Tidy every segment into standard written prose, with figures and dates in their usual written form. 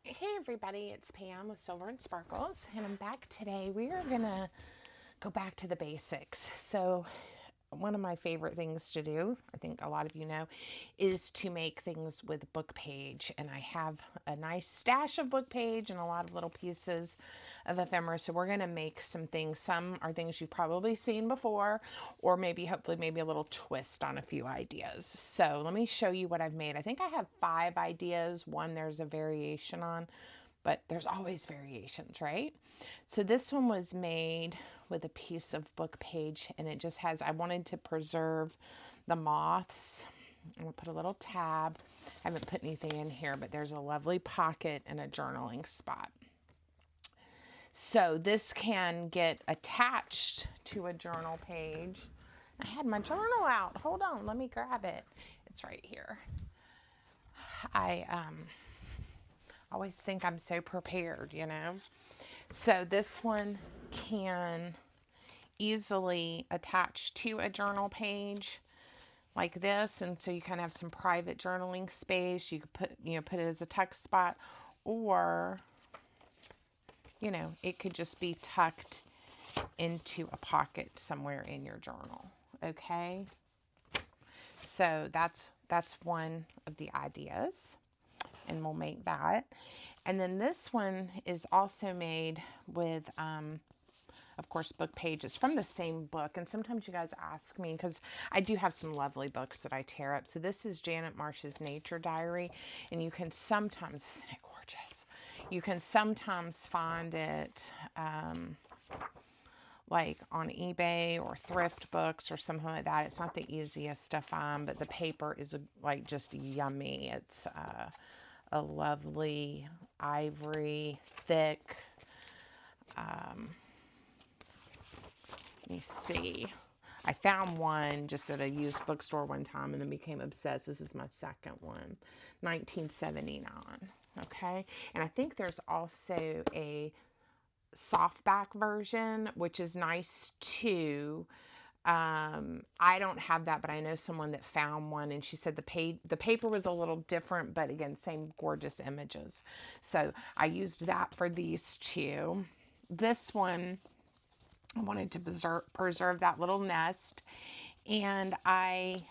Hey everybody, it's Pam with Silver and Sparkles, and I'm back today. We are gonna go back to the basics. So one of my favorite things to do, I think a lot of you know, is to make things with book page. And I have a nice stash of book page and a lot of little pieces of ephemera. So we're going to make some things. Some are things you've probably seen before, or maybe, hopefully, maybe a little twist on a few ideas. So let me show you what I've made. I think I have 5 ideas. One there's a variation on, but there's always variations, right? So this one was made with a piece of book page, and it just has, I wanted to preserve the moths. I'm gonna put a little tab. I haven't put anything in here, but there's a lovely pocket and a journaling spot. So this can get attached to a journal page. I had my journal out. Hold on, let me grab it. It's right here. I always think I'm so prepared, you know. So this one can easily attach to a journal page like this, and so you kind of have some private journaling space. You could put it as a tuck spot, or it could just be tucked into a pocket somewhere in your journal. Okay, so that's one of the ideas, and we'll make that. And then this one is also made with of course, book pages from the same book. And sometimes you guys ask me, because I do have some lovely books that I tear up. So this is Janet Marsh's Nature Diary, and you can sometimes, isn't it gorgeous? You can sometimes find it like on eBay or thrift books or something like that. It's not the easiest to find, but the paper is like just yummy. It's a lovely ivory, thick. Let me see. I found one just at a used bookstore one time and then became obsessed. This is my second one, 1979. Okay. And I think there's also a softback version, which is nice too. I don't have that, but I know someone that found one, and she said the paper was a little different, but again, same gorgeous images. So I used that for these two. This one, I wanted to preserve that little nest, and I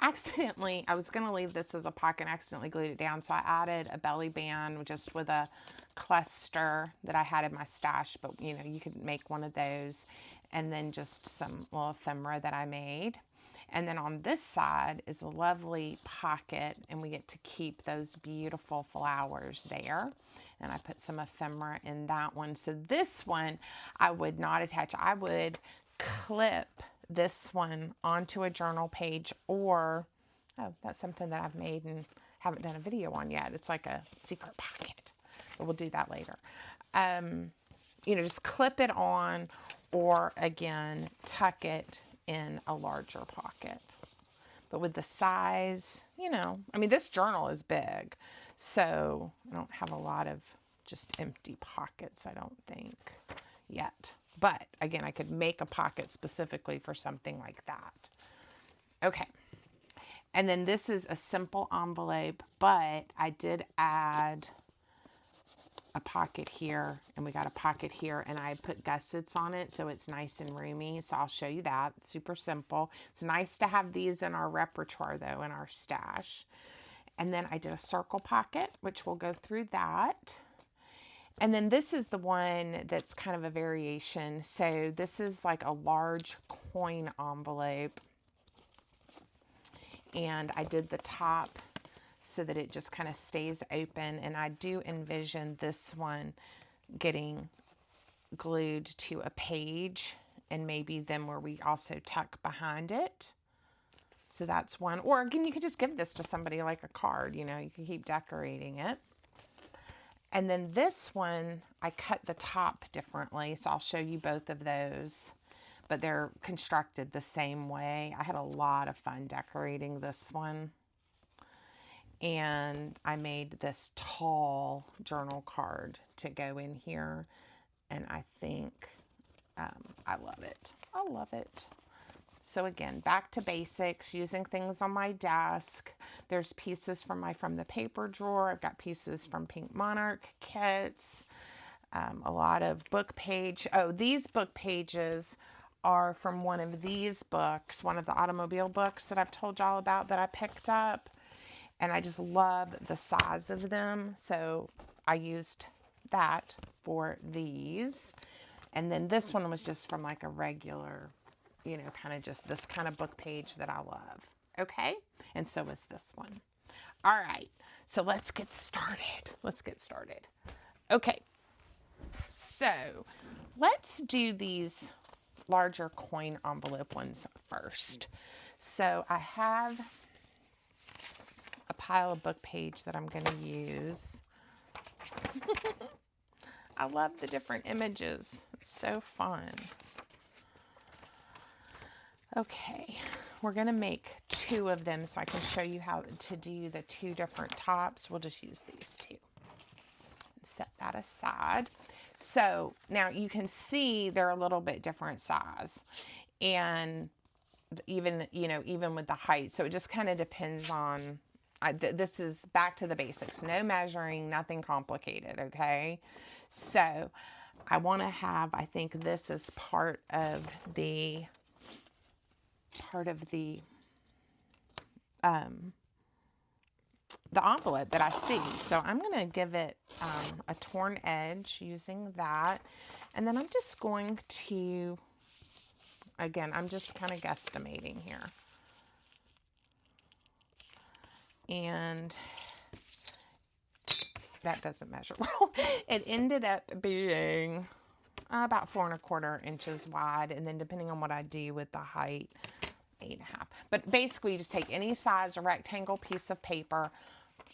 was going to leave this as a pocket and accidentally glued it down. So I added a belly band just with a cluster that I had in my stash, but you could make one of those, and then just some little ephemera that I made. And then on this side is a lovely pocket, and we get to keep those beautiful flowers there. And I put some ephemera in that one. So this one I would not attach. I would clip this one onto a journal page, or, oh, that's something that I've made and haven't done a video on yet. It's like a secret pocket, but we'll do that later. Just clip it on, or again, tuck it in a larger pocket. But with the size, this journal is big, so I don't have a lot of just empty pockets, I don't think, yet. But again, I could make a pocket specifically for something like that. Okay. And then this is a simple envelope, but I did add a pocket here, and we got a pocket here, and I put gussets on it so it's nice and roomy. So I'll show you that. It's super simple. It's nice to have these in our repertoire though, in our stash. And then I did a circle pocket, which we'll go through that. And then this is the one that's kind of a variation. So this is like a large coin envelope, and I did the top so that it just kind of stays open. And I do envision this one getting glued to a page, and maybe then where we also tuck behind it. So that's one. Or again, you could just give this to somebody like a card, you can keep decorating it. And then this one, I cut the top differently, so I'll show you both of those, but they're constructed the same way. I had a lot of fun decorating this one. And I made this tall journal card to go in here, and I think I love it. I love it. So again, back to basics, using things on my desk. There's pieces from the paper drawer. I've got pieces from Pink Monarch kits. A lot of book page. Oh, these book pages are from one of these books, one of the automobile books that I've told y'all about that I picked up. And I just love the size of them. So I used that for these. And then this one was just from like a regular, you know, kind of just this kind of book page that I love. Okay? And so is this one. All right. So let's get started. Let's get started. Okay. So let's do these larger coin envelope ones first. So I have a pile of book page that I'm going to use. I love the different images. It's so fun. Okay, we're going to make 2 of them so I can show you how to do the 2 different tops. We'll just use these 2. Set that aside. So now you can see they're a little bit different size, and even, you know, even with the height. So it just kind of depends on, this is back to the basics. No measuring, nothing complicated, okay? So I want to have, I think this is part of the envelope that I see. So I'm going to give it a torn edge using that. And then I'm just going to, again, I'm just kind of guesstimating here. And that doesn't measure well. It ended up being about 4 1/4 inches wide. And then depending on what I do with the height, 8 1/2. But basically you just take any size rectangle piece of paper,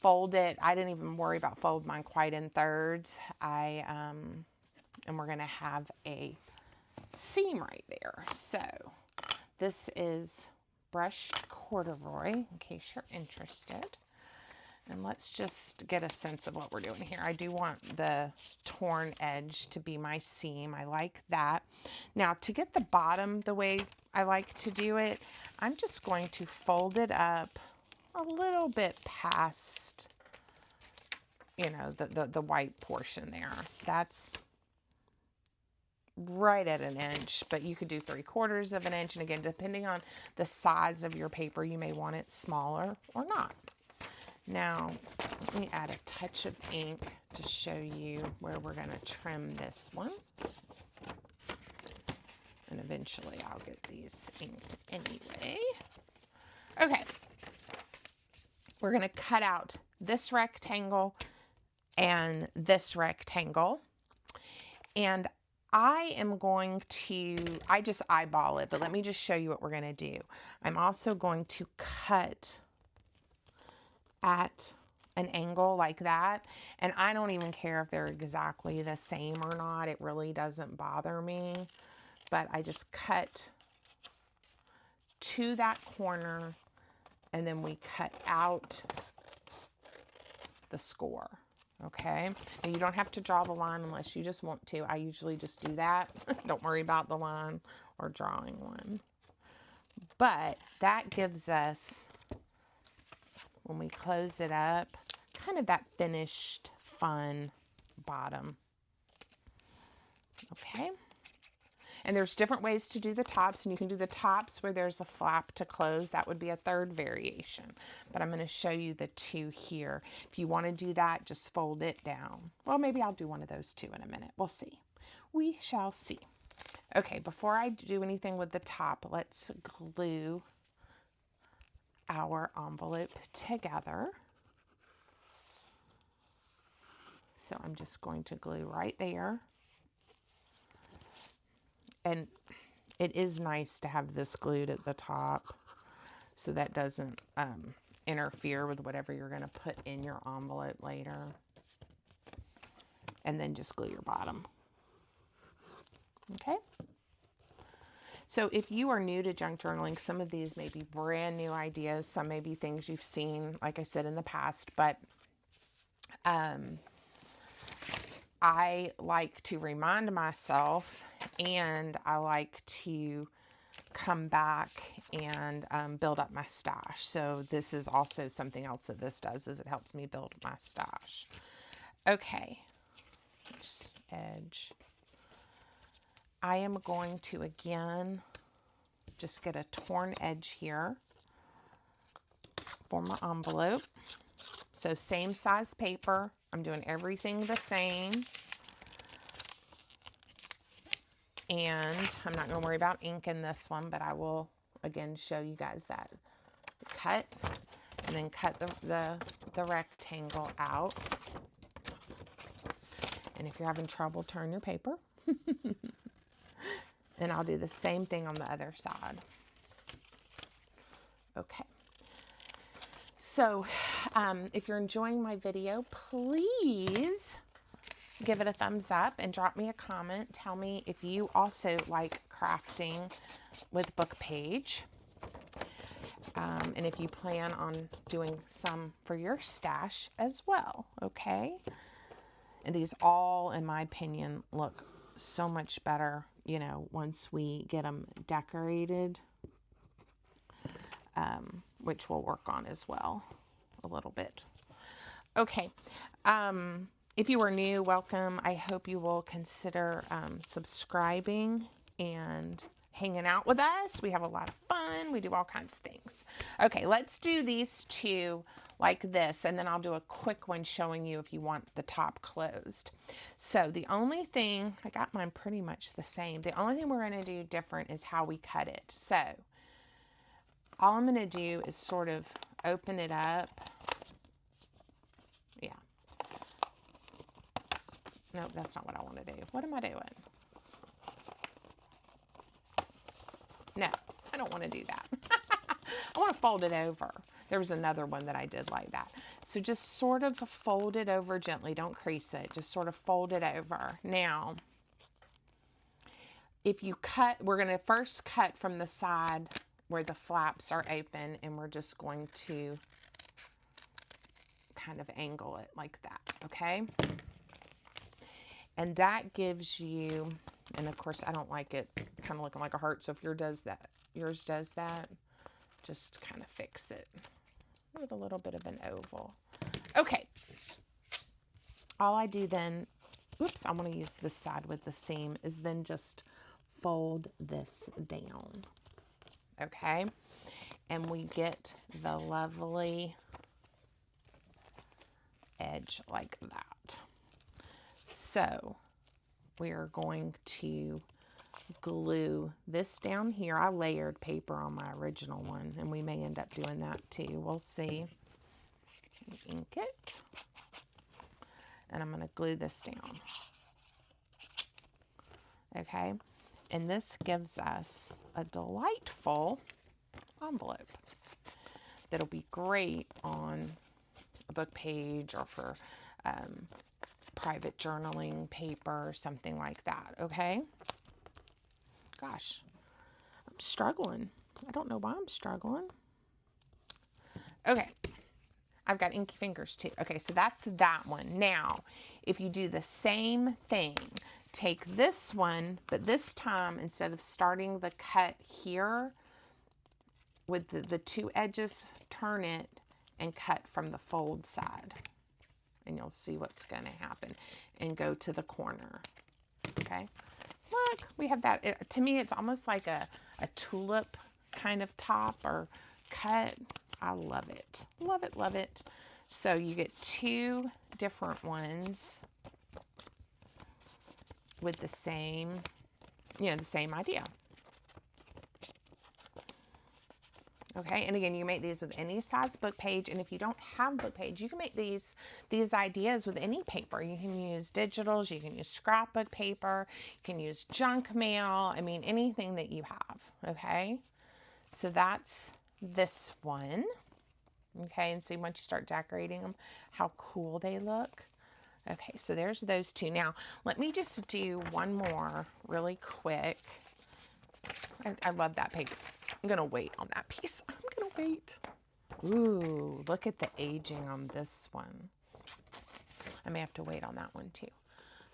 fold it. I didn't even worry about folding mine quite in thirds. And we're going to have a seam right there. So this is brushed corduroy, in case you're interested. And let's just get a sense of what we're doing here. I do want the torn edge to be my seam. I like that. Now, to get the bottom the way I like to do it, I'm just going to fold it up a little bit past, you know, the white portion there. That's right at 1 inch, but you could do 3/4 of an inch. And again, depending on the size of your paper, you may want it smaller or not. Now, let me add a touch of ink to show you where we're going to trim this one. And eventually I'll get these inked anyway. Okay. We're going to cut out this rectangle and this rectangle. And I am going to, I just eyeball it, but let me just show you what we're going to do. I'm also going to cut at an angle like that. And I don't even care if they're exactly the same or not. It really doesn't bother me. But I just cut to that corner, and then we cut out the score. Okay, now you don't have to draw the line unless you just want to. I usually just do that. Don't worry about the line or drawing one. But that gives us, when we close it up, kind of that finished, fun bottom. Okay. And there's different ways to do the tops, and you can do the tops where there's a flap to close. That would be a 3rd variation. But I'm going to show you the 2 here. If you want to do that, just fold it down. Well, maybe I'll do one of those 2 in a minute. We'll see. We shall see. Okay, before I do anything with the top, let's glue our envelope together. So I'm just going to glue right there. And it is nice to have this glued at the top so that doesn't interfere with whatever you're going to put in your envelope later. And then just glue your bottom. Okay? So if you are new to junk journaling, some of these may be brand new ideas. Some may be things you've seen, like I said, in the past. But I like to remind myself, and I like to come back and build up my stash. So this is also something else that this does, is it helps me build my stash. Okay, edge. I am going to again just get a torn edge here for my envelope. So same size paper. I'm doing everything the same. And I'm not going to worry about ink in this one, but I will again show you guys that. Cut, and then cut the rectangle out. And if you're having trouble, turn your paper. And I'll do the same thing on the other side. Okay. So if you're enjoying my video, please give it a thumbs up and drop me a comment. Tell me if you also like crafting with book page. And if you plan on doing some for your stash as well, okay? And these all, in my opinion, look so much better, you know, once we get them decorated, which we'll work on as well a little bit. Okay. If you are new, welcome. I hope you will consider subscribing and hanging out with us. We have a lot of fun. We do all kinds of things. Okay, let's do these two like this, and then I'll do a quick one showing you if you want the top closed. So the only thing, I got mine pretty much the same. The only thing we're going to do different is how we cut it. So all I'm going to do is sort of open it up. Yeah. Nope, that's not what I want to do. What am I doing? No, I don't want to do that. I want to fold it over. There was another one that I did like that. So just sort of fold it over gently. Don't crease it. Just sort of fold it over. Now, if you cut, we're going to first cut from the side where the flaps are open, and we're just going to kind of angle it like that, okay? And that gives you, and of course I don't like it kind of looking like a heart, so if yours does that, just kind of fix it with a little bit of an oval. Okay, all I do then, oops, I want to use this side with the seam, is then just fold this down, okay? And we get the lovely edge like that. So we are going to glue this down here. I layered paper on my original one, and we may end up doing that too. We'll see. Ink it. And I'm going to glue this down. Okay. And this gives us a delightful envelope that'll be great on a book page or for private journaling paper or something like that, okay? Gosh, I'm struggling. I don't know why I'm struggling. Okay, I've got inky fingers too. Okay, so that's that one. Now, if you do the same thing, take this one, but this time, instead of starting the cut here with the two edges, turn it and cut from the fold side. And you'll see what's going to happen. And go to the corner. Okay. Look, we have that. To me, it's almost like a tulip kind of top or cut. I love it. Love it, love it. So you get two different ones with the same, the same idea. Okay, and again, you make these with any size book page, and if you don't have book page, you can make these ideas with any paper. You can use digitals, you can use scrapbook paper, you can use junk mail, I mean, anything that you have, okay? So that's this one, okay, and see once you start decorating them, how cool they look. Okay, so there's those two. Now, let me just do one more really quick. I love that paper. I'm going to wait on that piece. I'm going to wait. Ooh, look at the aging on this one. I may have to wait on that one too.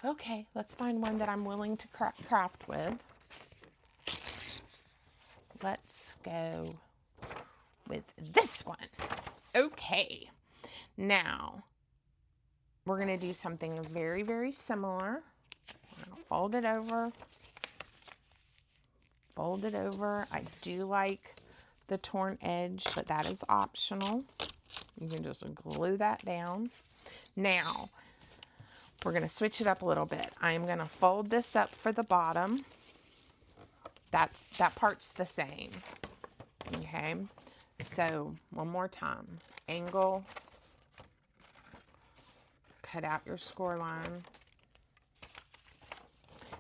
Okay, let's find one that I'm willing to craft with. let's go with this one. Okay, now we're going to do something very, very similar. We're going to fold it over. Fold it over. I do like the torn edge, but that is optional. You can just glue that down. Now, we're going to switch it up a little bit. I'm going to fold this up for the bottom. That part's the same. Okay, so one more time. Angle. Cut out your score line.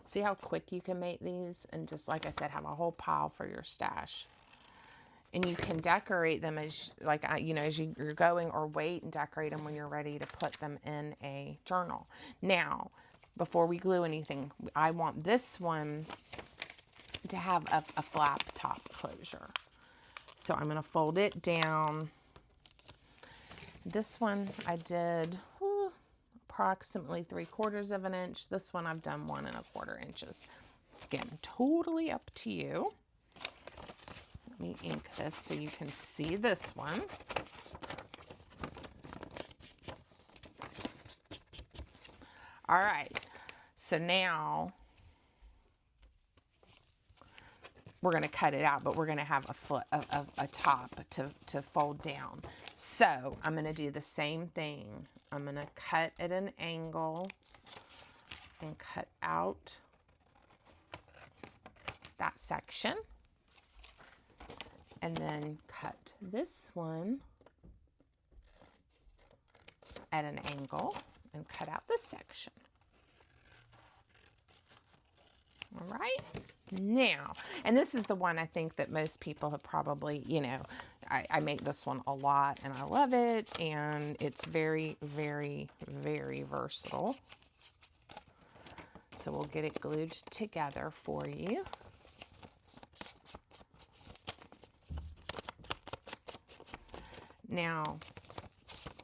See how quick you can make these? And just like I said, have a whole pile for your stash. And you can decorate them as, like, as you're going, or wait and decorate them when you're ready to put them in a journal. Now, before we glue anything, I want this one to have a flap top closure. So I'm going to fold it down. This one I did approximately 3/4 of an inch. This one I've done 1 1/4 inches. Again, totally up to you. Let me ink this so you can see this one. All right, so now we're going to cut it out, but we're going to have a top to fold down. So I'm going to do the same thing. I'm going to cut at an angle and cut out that section. And then cut this one at an angle and cut out this section. All right. Now, and this is the one I think that most people have probably, I make this one a lot and I love it, and it's very, very, very versatile. So we'll get it glued together for you. Now,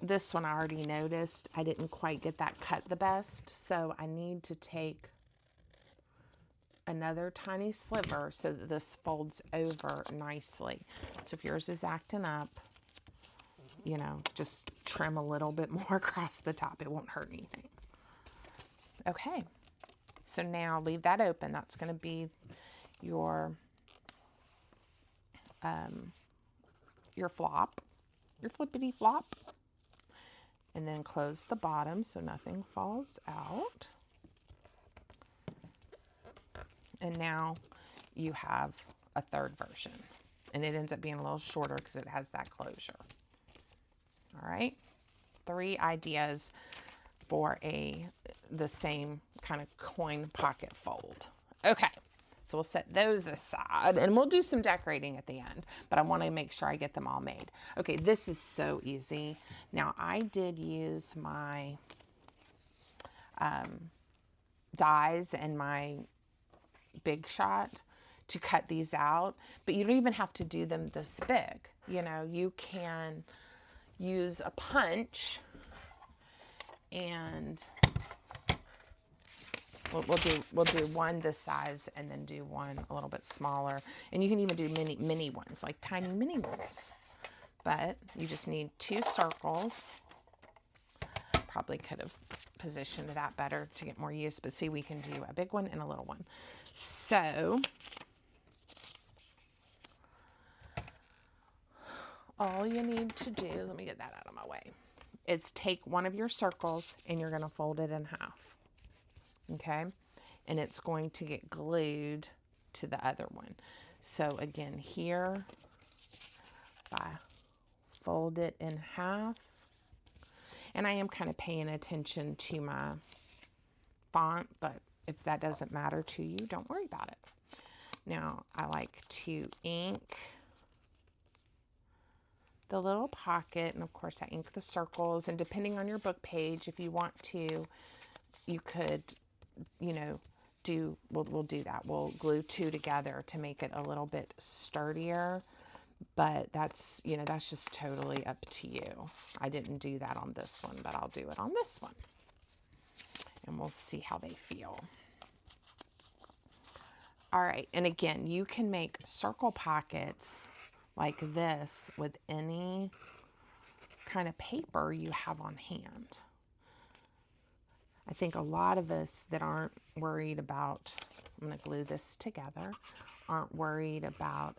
this one I already noticed I didn't quite get that cut the best, so I need to take another tiny sliver so that this folds over nicely. So if yours is acting up, just trim a little bit more across the top. It won't hurt anything. Okay, so now leave that open. That's going to be your flop, your flippity flop. And then close the bottom so nothing falls out. And now you have a third version. And it ends up being a little shorter because it has that closure. All right. 3 ideas for the same kind of coin pocket fold. Okay. So we'll set those aside and we'll do some decorating at the end, but I want to make sure I get them all made. Okay, this is so easy. Now I did use my dies and my Big Shot to cut these out, but you don't even have to do them this big. You can use a punch, and we'll do one this size and then do one a little bit smaller. And you can even do mini ones, like tiny mini ones. But you just need 2 circles. Probably could have positioned that better to get more use, but see, we can do a big one and a little one. So all you need to do, let me get that out of my way, is take one of your circles and you're going to fold it in half. Okay, and it's going to get glued to the other one. So again, here, if I fold it in half, and I am kind of paying attention to my font, but if that doesn't matter to you, don't worry about it. Now, I like to ink the little pocket, and of course I ink the circles, and depending on your book page, if you want to, you could, we'll do that. We'll glue 2 together to make it a little bit sturdier, but that's just totally up to you. I didn't do that on this one, but I'll do it on this one, and we'll see how they feel. All right, and again, you can make circle pockets like this with any kind of paper you have on hand. I think a lot of us that aren't worried about, I'm going to glue this together, aren't worried about,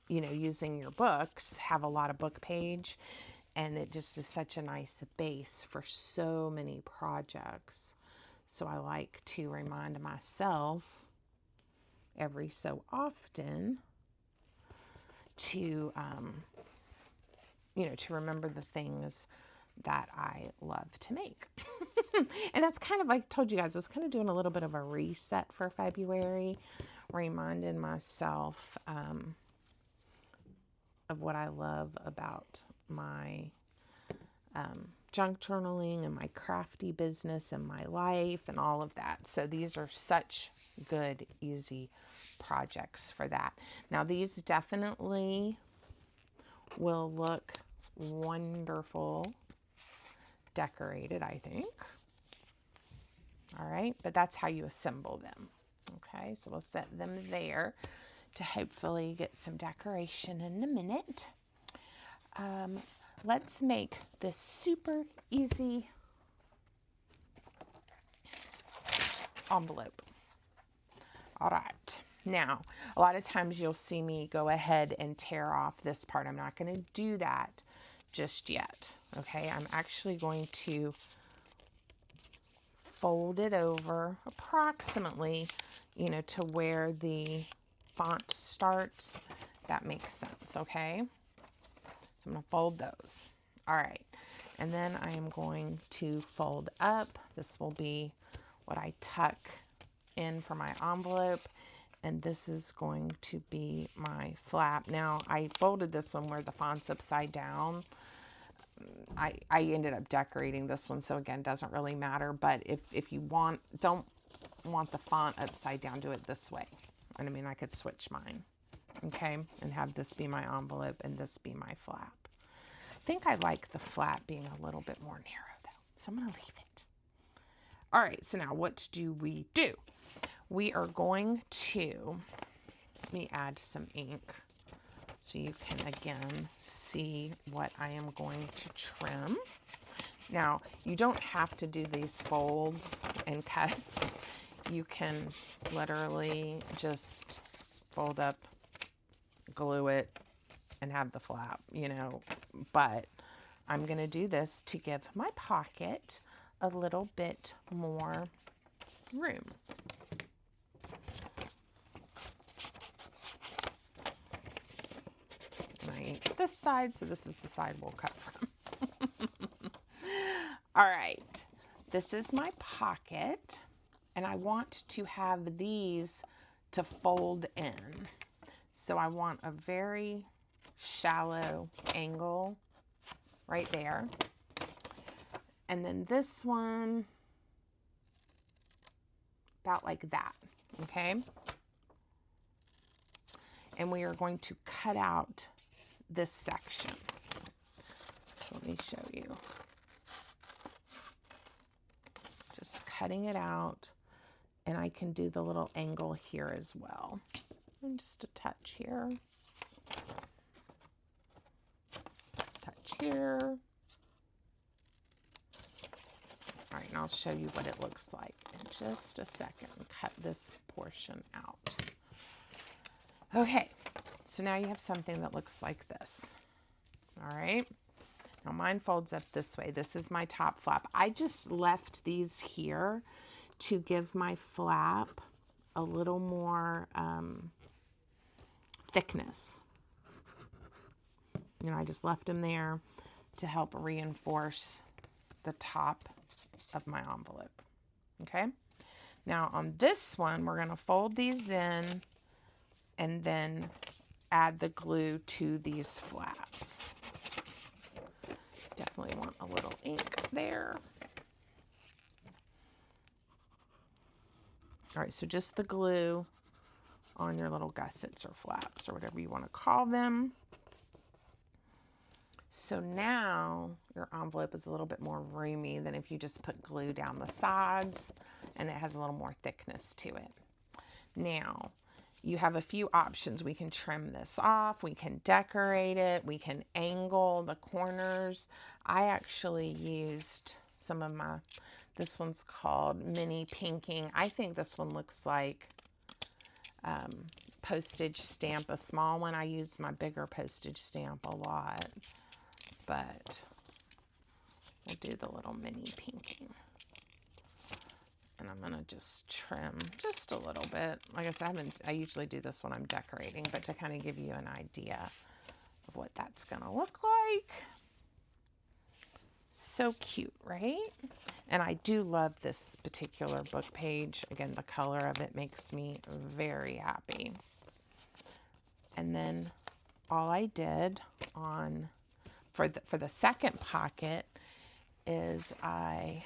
you know, using your books, have a lot of book page, and it just is such a nice base for so many projects. So I like to remind myself every so often to, you know, to remember the things that I love to make. And that's kind of, like I told you guys, I was kind of doing a little bit of a reset for February, reminding myself of what I love about my junk journaling and my crafty business and my life and all of that. So these are such good, easy projects for that. Now these definitely will look wonderful decorated, I think. All right, but that's how you assemble them. Okay, so we'll set them there to hopefully get some decoration in a minute. Let's make this super easy envelope. All right, now a lot of times you'll see me go ahead and tear off this part. I'm not going to do that just yet. Okay, I'm actually going to fold it over approximately, you know, to where the font starts. That makes sense, okay? So I'm going to fold those. All right, and then I am going to fold up. This will be what I tuck in for my envelope, and this is going to be my flap. Now, I folded this one where the font's upside down. I ended up decorating this one, so again, doesn't really matter. But if you don't want the font upside down, do it this way. And I mean, I could switch mine, okay, and have this be my envelope and this be my flap. I think I like the flap being a little bit more narrow though, so I'm gonna leave it. All right, so now what do? We are going to, let me add some ink so you can again see what I am going to trim. Now, you don't have to do these folds and cuts. You can literally just fold up, glue it, and have the flap, you know, but I'm gonna do this to give my pocket a little bit more room. And I inked this side, so this is the side we'll cut from. All right, this is my pocket, and I want to have these to fold in. So I want a very shallow angle right there. And then this one, about like that, okay? And we are going to cut out this section. So let me show you. Just cutting it out, and I can do the little angle here as well. And just a touch here. Touch here. All right, and I'll show you what it looks like in just a second. Cut this portion out. Okay, so now you have something that looks like this. All right, now mine folds up this way. This is my top flap. I just left these here to give my flap a little more thickness. You know, I just left them there to help reinforce the top of my envelope. Okay, now on this one, we're gonna fold these in and then add the glue to these flaps. Definitely want a little ink there. All right, so just the glue on your little gussets or flaps or whatever you want to call them. So now your envelope is a little bit more roomy than if you just put glue down the sides, and it has a little more thickness to it. Now, you have a few options. We can trim this off, we can decorate it, we can angle the corners. I actually used some of my, this one's called mini pinking. I think this one looks like postage stamp, a small one. I use my bigger postage stamp a lot, but we'll do the little mini pinking. And I'm gonna just trim just a little bit. Like I said, I usually do this when I'm decorating, but to kind of give you an idea of what that's gonna look like. So cute, right? And I do love this particular book page. Again, the color of it makes me very happy. And then all I did on for the second pocket is I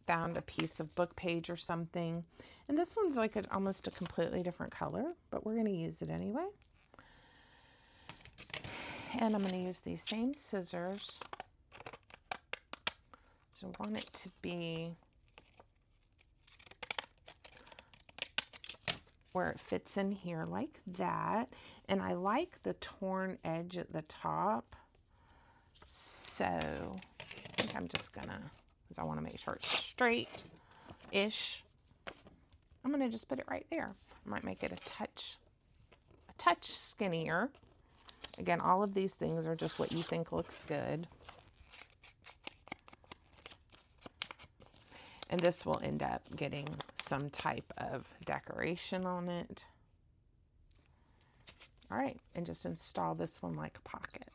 found a piece of book page or something, and this one's like almost a completely different color, but we're going to use it anyway. And I'm going to use these same scissors. So I want it to be where it fits in here like that. And I like the torn edge at the top. So I think I'm just gonna, because I want to make sure it's straight-ish, I'm gonna just put it right there. I might make it a touch skinnier. Again, all of these things are just what you think looks good. And this will end up getting some type of decoration on it. All right, and just install this one like a pocket.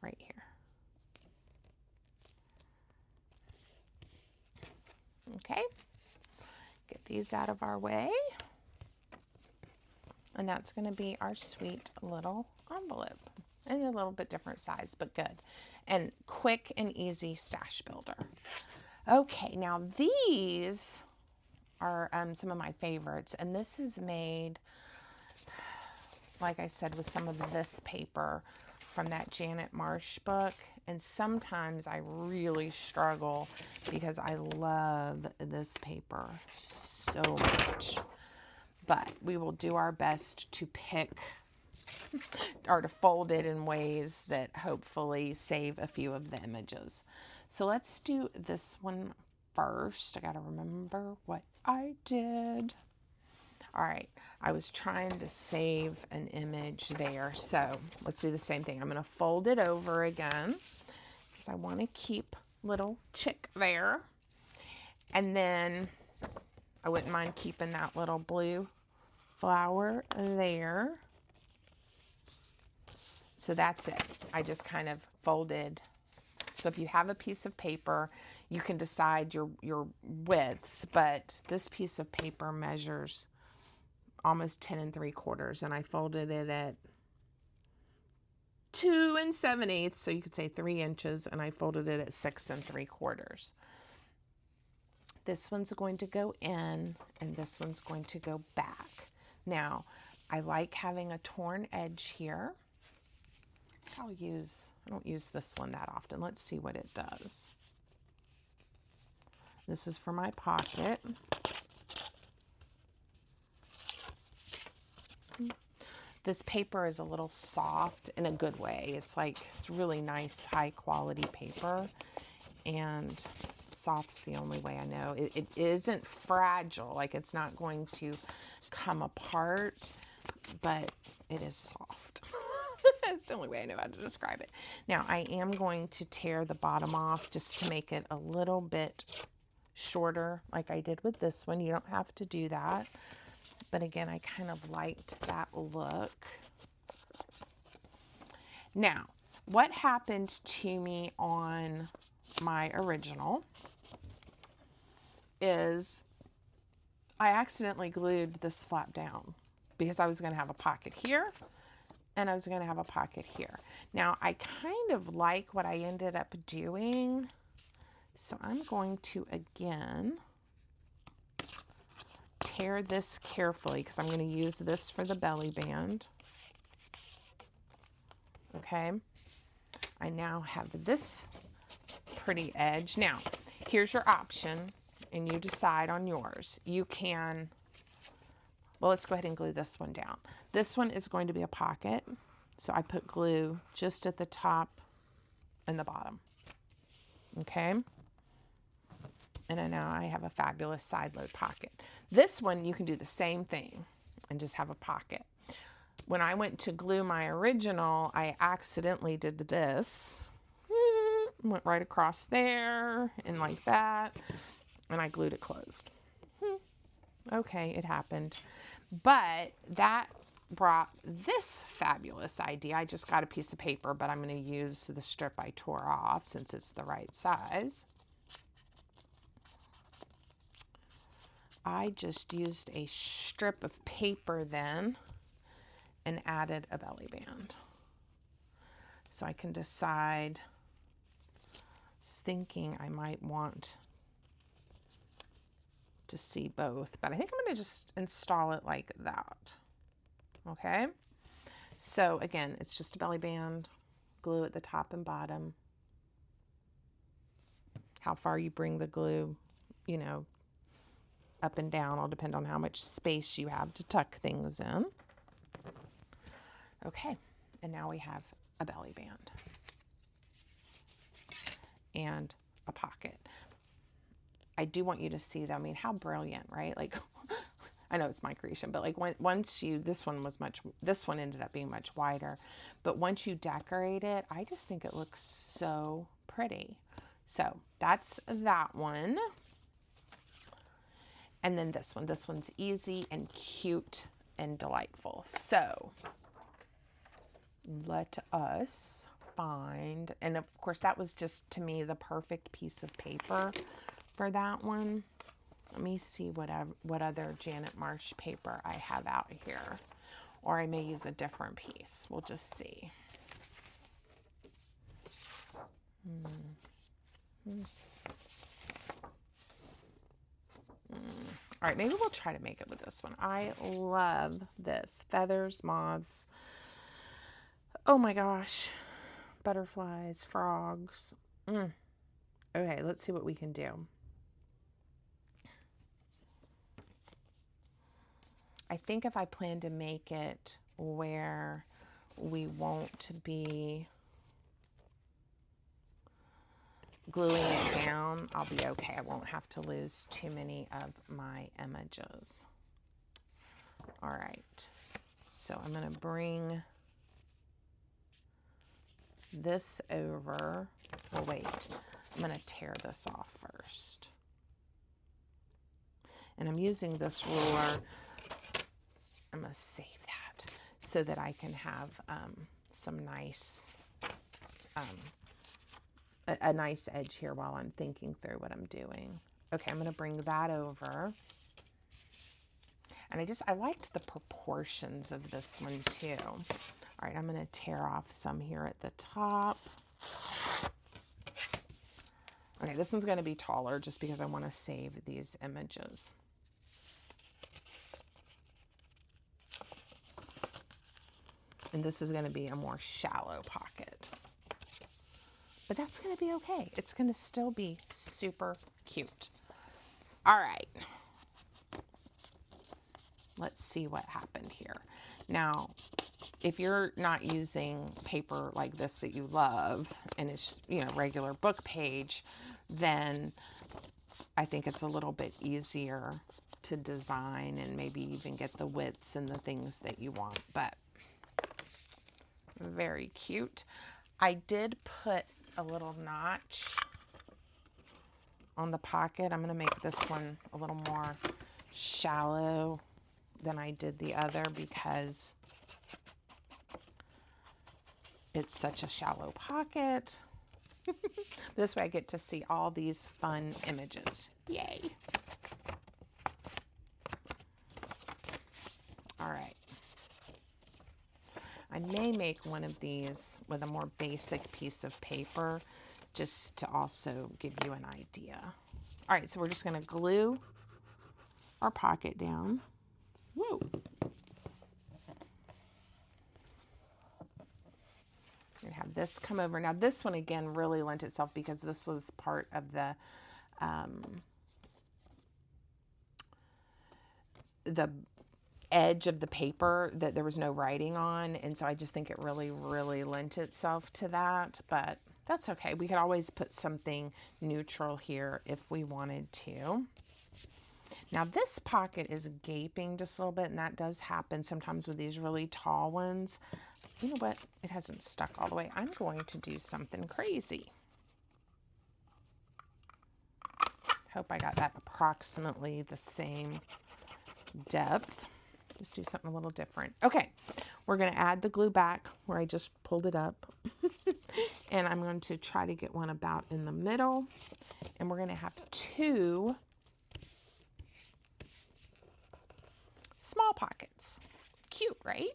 Right here. Okay, get these out of our way. And that's going to be our sweet little envelope. And a little bit different size, but good. And quick and easy stash builder. Okay, now these are some of my favorites. And this is made, like I said, with some of this paper from that Janet Marsh book. And sometimes I really struggle because I love this paper so much. But we will do our best to pick or to fold it in ways that hopefully save a few of the images. So let's do this one first. I gotta remember what I did. All right, I was trying to save an image there. So let's do the same thing. I'm gonna fold it over again because I wanna keep little chick there. And then I wouldn't mind keeping that little blue flower there. So that's it. I just kind of folded. So if you have a piece of paper, you can decide your widths, but this piece of paper measures almost 10 3/4, and I folded it at 2 7/8, so you could say 3 inches, and I folded it at 6 3/4. This one's going to go in, and this one's going to go back. Now, I like having a torn edge here. I don't use this one that often. Let's see what it does. This is for my pocket. This paper is a little soft in a good way. It's really nice, high quality paper, and soft's the only way I know. It isn't fragile, like it's not going to come apart, but it is soft. That's the only way I know how to describe it. Now, I am going to tear the bottom off just to make it a little bit shorter, like I did with this one. You don't have to do that. But again, I kind of liked that look. Now, what happened to me on my original is I accidentally glued this flap down because I was going to have a pocket here and I was going to have a pocket here. Now, I kind of like what I ended up doing, so I'm going to, again, tear this carefully because I'm going to use this for the belly band. Okay. I now have this pretty edge. Now, here's your option, and you decide on yours. You can, well, let's go ahead and glue this one down. This one is going to be a pocket, so I put glue just at the top and the bottom. Okay? And now I have a fabulous side load pocket. This one, you can do the same thing and just have a pocket. When I went to glue my original, I accidentally did this. Went right across there and like that, and I glued it closed. Okay, it happened. But that brought this fabulous idea. I just got a piece of paper, but I'm going to use the strip I tore off since it's the right size. I just used a strip of paper then and added a belly band. So I can decide, I was thinking I might want to see both, but I think I'm going to just install it like that. Okay. So again, it's just a belly band, glue at the top and bottom. How far you bring the glue, you know, up and down will depend on how much space you have to tuck things in. Okay, and now we have a belly band and a pocket. I do want you to see though, I mean, how brilliant, right? Like, I know it's my creation, but like once you, this one ended up being much wider, but once you decorate it, I just think it looks so pretty. So that's that one. And then this one's easy and cute and delightful. So let us find, and of course that was just to me the perfect piece of paper for that one. Let me see what other Janet Marsh paper I have out here, or I may use a different piece. We'll just see. All right, maybe we'll try to make it with this one. I love this. Feathers, moths. Oh my gosh. Butterflies, frogs. Okay, let's see what we can do. I think if I plan to make it where we won't be gluing it down, I'll be okay. I won't have to lose too many of my images. All right, so I'm going to bring this over. Oh, wait, I'm going to tear this off first. And I'm using this ruler. I'm going to save that so that I can have some nice a nice edge here while I'm thinking through what I'm doing. Okay, I'm going to bring that over. And I liked the proportions of this one too. All right, I'm going to tear off some here at the top. Okay, this one's going to be taller just because I want to save these images. And this is going to be a more shallow pocket. But that's going to be okay. It's going to still be super cute. All right. Let's see what happened here. Now, if you're not using paper like this that you love, and it's, you know, regular book page, then I think it's a little bit easier to design and maybe even get the widths and the things that you want. But very cute. I did put a little notch on the pocket. I'm going to make this one a little more shallow than I did the other because it's such a shallow pocket. This way I get to see all these fun images. Yay. All right. I may make one of these with a more basic piece of paper just to also give you an idea. All right, so we're just going to glue our pocket down. Whoa. have this come over. Now this one again really lent itself because this was part of the edge of the paper that there was no writing on, and so I just think it really lent itself to that, but that's okay. We could always put something neutral here if we wanted to. Now this pocket is gaping just a little bit, and that does happen sometimes with these really tall ones. You know what? It hasn't stuck all the way. I'm going to do something crazy. Hope I got that approximately the same depth. Just do something a little different. Okay, we're going to add the glue back where I just pulled it up. And I'm going to try to get one about in the middle. And we're going to have 2 small pockets. Cute, right?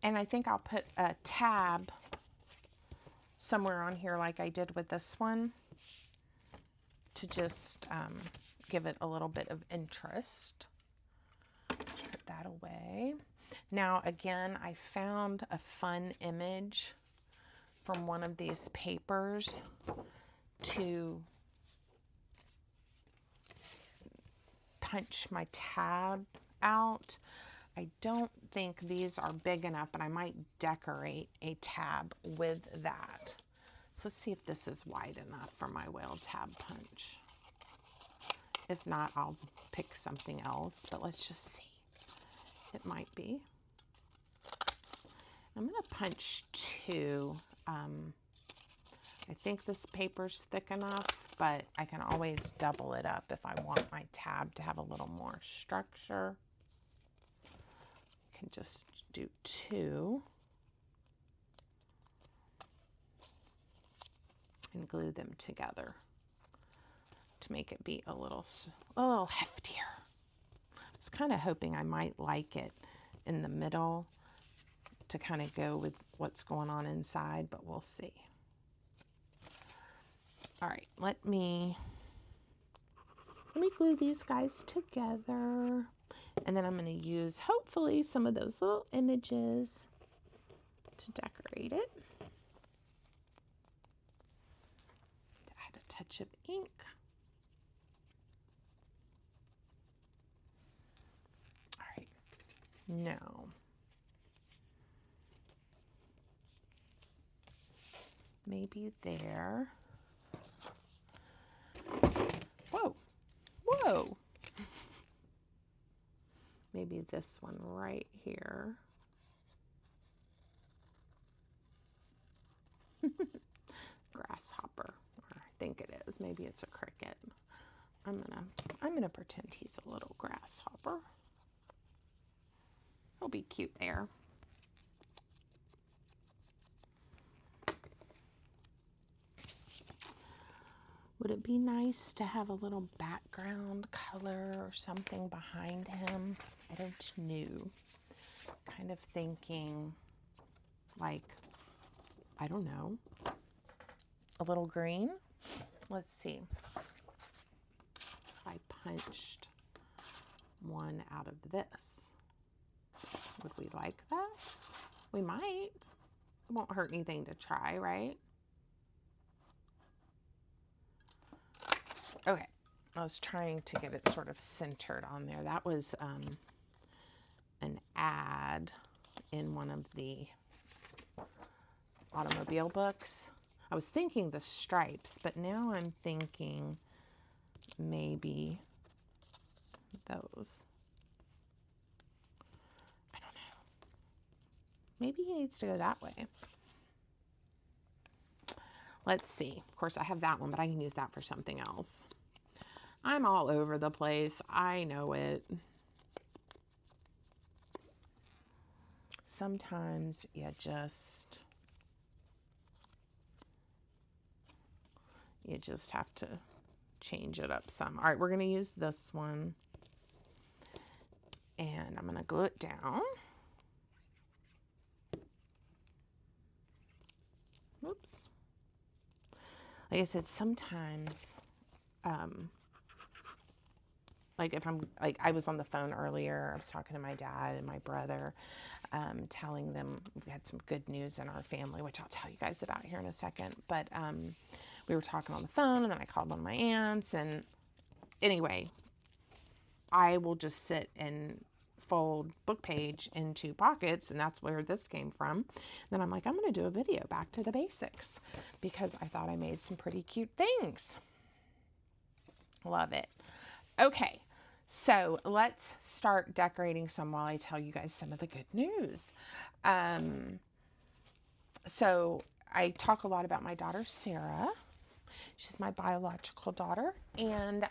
And I think I'll put a tab somewhere on here like I did with this one to just give it a little bit of interest. Put that away. Now again, I found a fun image from one of these papers to punch my tab out. I don't think these are big enough, but I might decorate a tab with that. So let's see if this is wide enough for my whale tab punch. If not, I'll pick something else, but let's just see. It might be. I'm going to punch 2. I think this paper's thick enough, but I can always double it up if I want my tab to have a little more structure. I can just do 2 and glue them together to make it be a little heftier. I was kind of hoping I might like it in the middle to kind of go with what's going on inside, but we'll see. All right, let me glue these guys together, and then I'm going to use hopefully some of those little images to decorate it. Add a touch of ink. All right, now maybe there. Whoa. Maybe this one right here. Grasshopper, or I think it is. Maybe it's a cricket. I'm gonna pretend he's a little grasshopper. He'll be cute there. Would it be nice to have a little background color or something behind him? I don't know. Kind of thinking like, I don't know, a little green. Let's see. I punched one out of this. Would we like that? We might. It won't hurt anything to try, right? Okay, I was trying to get it sort of centered on there. That was an ad in one of the automobile books. I was thinking the stripes, but now I'm thinking maybe those. I don't know. Maybe he needs to go that way. Let's see. Of course, I have that one, but I can use that for something else. I'm all over the place. I know it. Sometimes you just have to change it up some. All right, we're going to use this one. And I'm going to glue it down. Whoops. Like I said, sometimes like if I'm like, I was on the phone earlier, I was talking to my dad and my brother, telling them we had some good news in our family, which I'll tell you guys about here in a second. But we were talking on the phone, and then I called one of my aunts, and anyway, I will just sit and fold book page into pockets, and that's where this came from. Then I'm like, I'm going to do a video back to the basics because I thought I made some pretty cute things. Love it. Okay, so let's start decorating some while I tell you guys some of the good news. So I talk a lot about my daughter, Sarah. She's my biological daughter, and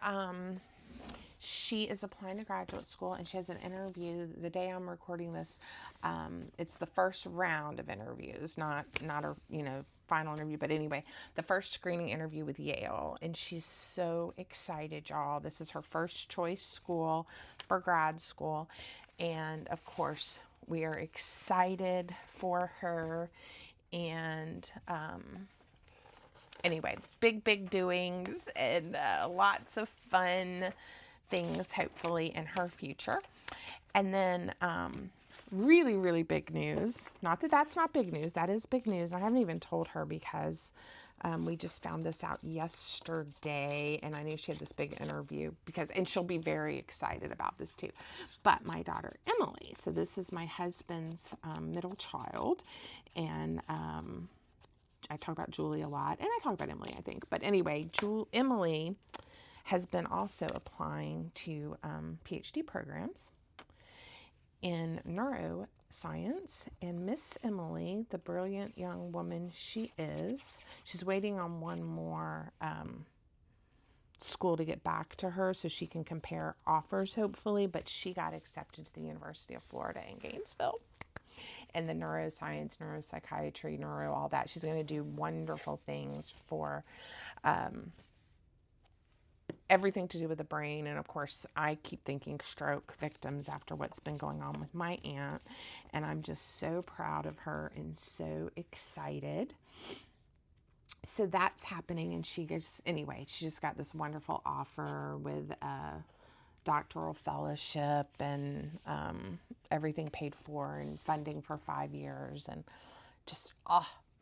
she is applying to graduate school, and she has an interview the day I'm recording this. It's the first round of interviews, not a final interview, but anyway, the first screening interview with Yale, and she's so excited, y'all. This is her first choice school for grad school, and of course we are excited for her. And anyway, big doings, and lots of fun things hopefully in her future. And then really big news, not that that's not big news, that is big news. I haven't even told her because we just found this out yesterday, and I knew she had this big interview and she'll be very excited about this too. But my daughter Emily, so this is my husband's middle child, and I talk about Julie a lot, and I talk about Emily, I think. But anyway, Emily has been also applying to PhD programs in neuroscience, and Miss Emily, the brilliant young woman she is, she's waiting on one more school to get back to her so she can compare offers, hopefully, but she got accepted to the University of Florida in Gainesville. And the neuroscience, neuropsychiatry, all that. She's going to do wonderful things for everything to do with the brain. And of course, I keep thinking stroke victims after what's been going on with my aunt. And I'm just so proud of her and so excited. So that's happening. And she just got this wonderful offer with doctoral fellowship and everything paid for and funding for 5 years, and just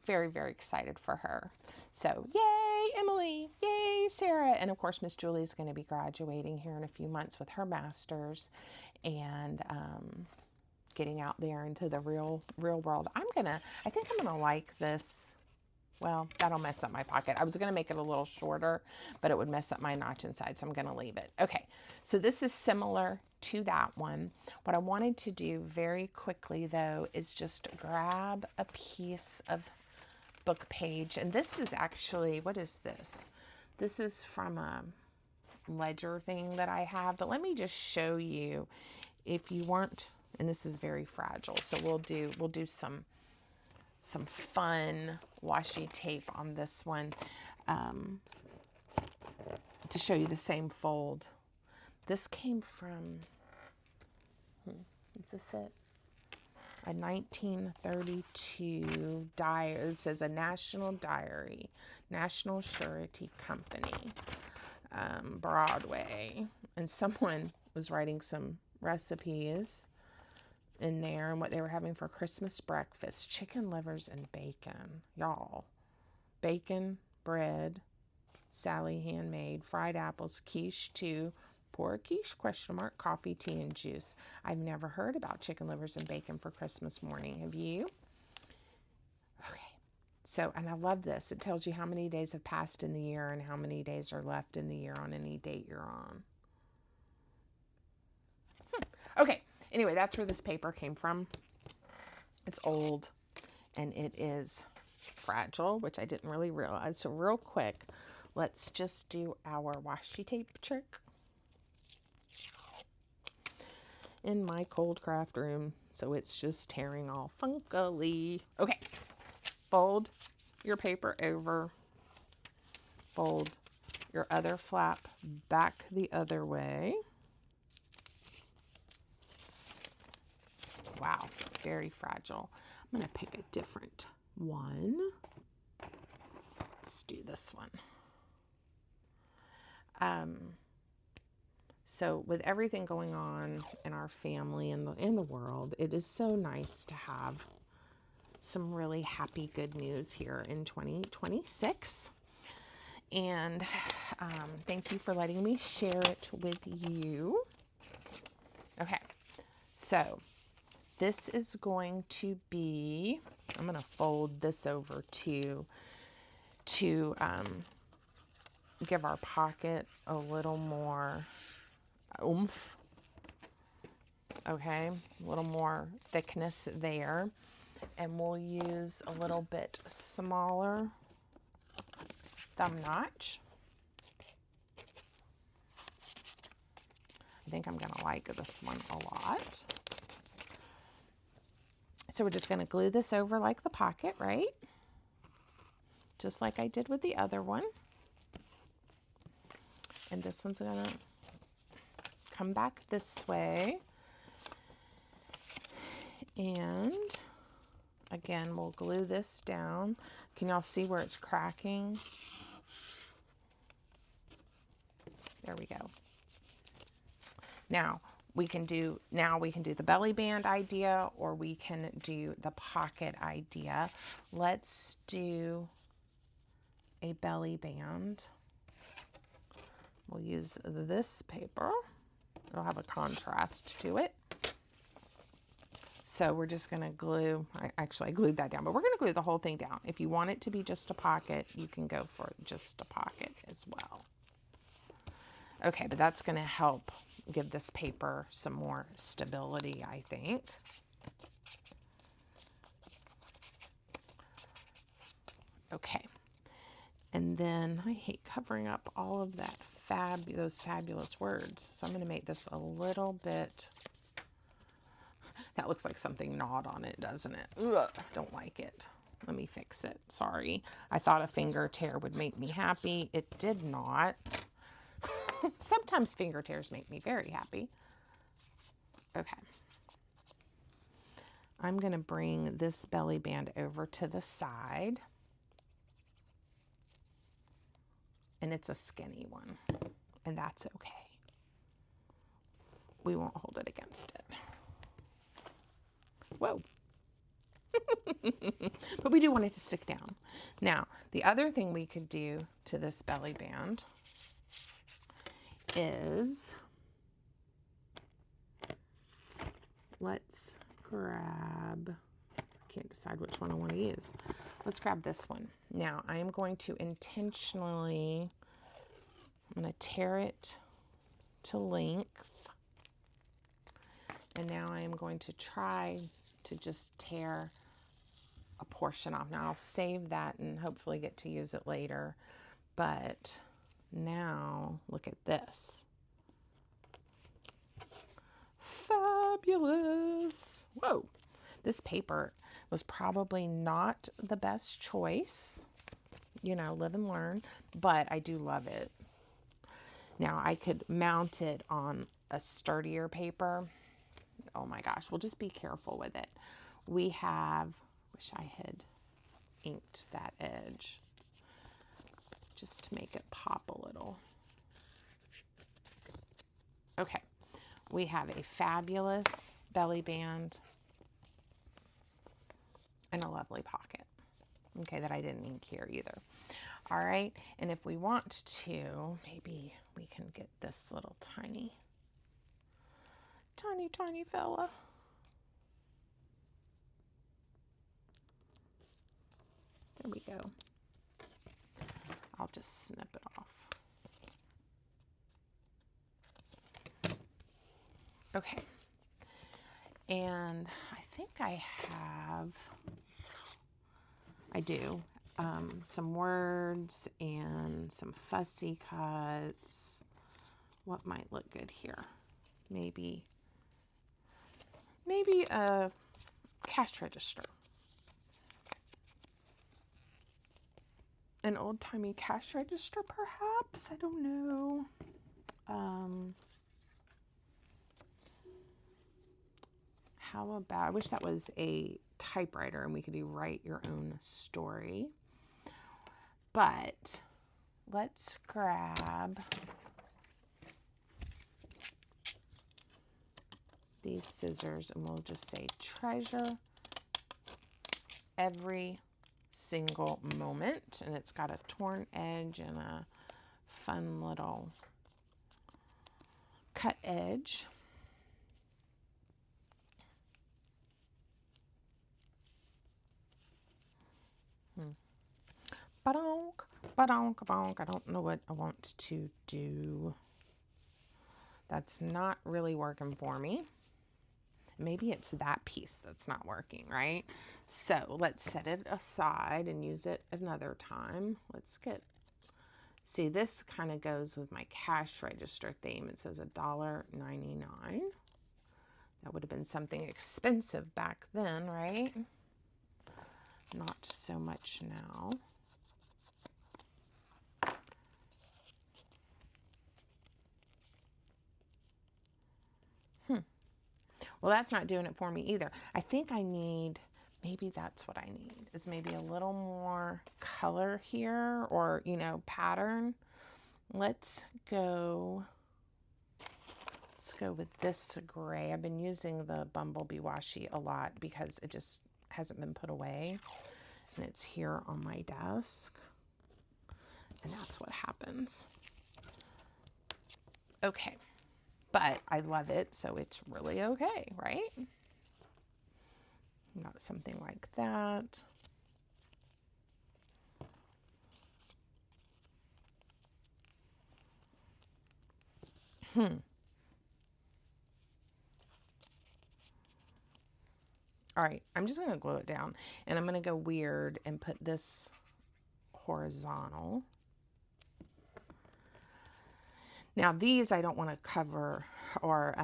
very excited for her. So yay Emily, yay Sarah, and of course Miss Julie is going to be graduating here in a few months with her master's, and getting out there into the real world. I think I'm gonna like this. Well, that'll mess up my pocket. I was going to make it a little shorter, but it would mess up my notch inside, so I'm going to leave it. Okay, so this is similar to that one. What I wanted to do very quickly, though, is just grab a piece of book page. And this is actually, what is this? This is from a ledger thing that I have, but let me just show you if you weren't, and this is very fragile, so we'll do some fun washi tape on this one to show you the same fold. This came from, is this it? A 1932 diary. It says a National Diary, National Surety Company, Broadway. And someone was writing some recipes in there and what they were having for Christmas breakfast. Chicken livers and bacon. Y'all. Bacon, bread, Sally handmade, fried apples, quiche too. Pour quiche, ? Coffee, tea, and juice. I've never heard about chicken livers and bacon for Christmas morning. Have you? Okay. So, and I love this. It tells you how many days have passed in the year and how many days are left in the year on any date you're on. Okay. Anyway, that's where this paper came from. It's old and it is fragile, which I didn't really realize. So real quick, let's just do our washi tape trick in my cold craft room. So it's just tearing all funkily. Okay, fold your paper over, fold your other flap back the other way. Wow, very fragile. I'm going to pick a different one. Let's do this one. So with everything going on in our family and in the world, it is so nice to have some really happy, good news here in 2026. And thank you for letting me share it with you. Okay, so this is going to be, I'm going to fold this over to give our pocket a little more oomph. Okay, a little more thickness there. And we'll use a little bit smaller thumb notch. I think I'm going to like this one a lot. So we're just going to glue this over like the pocket, right? Just like I did with the other one. And this one's going to come back this way. And again, we'll glue this down. Can y'all see where it's cracking? There we go. Now we can do the belly band idea, or we can do the pocket idea. Let's do a belly band. We'll use this paper. It'll have a contrast to it. So we're just going to glue, I glued that down, but we're going to glue the whole thing down. If you want it to be just a pocket, you can go for just a pocket as well. Okay, but that's going to help give this paper some more stability, I think. Okay, and then I hate covering up all of that those fabulous words. So I'm going to make this a little bit, that looks like something gnawed on it, doesn't it? Ugh, don't like it. Let me fix it. Sorry. I thought a finger tear would make me happy. It did not. Sometimes finger tears make me very happy. Okay. I'm going to bring this belly band over to the side. And it's a skinny one. And that's okay. We won't hold it against it. Whoa. But we do want it to stick down. Now, the other thing we could do to this belly band is, let's grab, I can't decide which one I want to use. Let's grab this one. Now, I am going to intentionally, I'm going to tear it to length. And now I am going to try to just tear a portion off. Now I'll save that and hopefully get to use it later. But now look at this. Fabulous. Whoa. This paper was probably not the best choice. You know, live and learn, but I do love it. Now I could mount it on a sturdier paper. Oh my gosh, we'll just be careful with it. We have, wish I had inked that edge just to make it pop a little. Okay, we have a fabulous belly band and a lovely pocket. Okay, that I didn't ink here either. All right, and if we want to, maybe we can get this little tiny fella. There we go. I'll just snip it off. Okay. And I think I do some words and some fussy cuts. What might look good here? Maybe a cash register. An old-timey cash register, perhaps? I don't know. How about, I wish that was a typewriter and we could do write your own story. But let's grab these scissors and we'll just say treasure every single moment. And it's got a torn edge and a fun little cut edge. Ba-donk, ba-donk, bonk. I don't know what I want to do. That's not really working for me. Maybe it's that piece that's not working, right? So let's set it aside and use it another time. Let's get, see, this kind of goes with my cash register theme. It says $1.99. That would have been something expensive back then, right? Not so much now. Well, that's not doing it for me either. I think I need, maybe that's what I need, is maybe a little more color here, or, you know, pattern. Let's go with this gray. I've been using the Bumblebee washi a lot because it just hasn't been put away. And it's here on my desk. And that's what happens. Okay. But I love it, so it's really okay, right? Not something like that. All right, I'm just going to glue it down, and I'm going to go weird and put this horizontal. Now these I don't want to cover or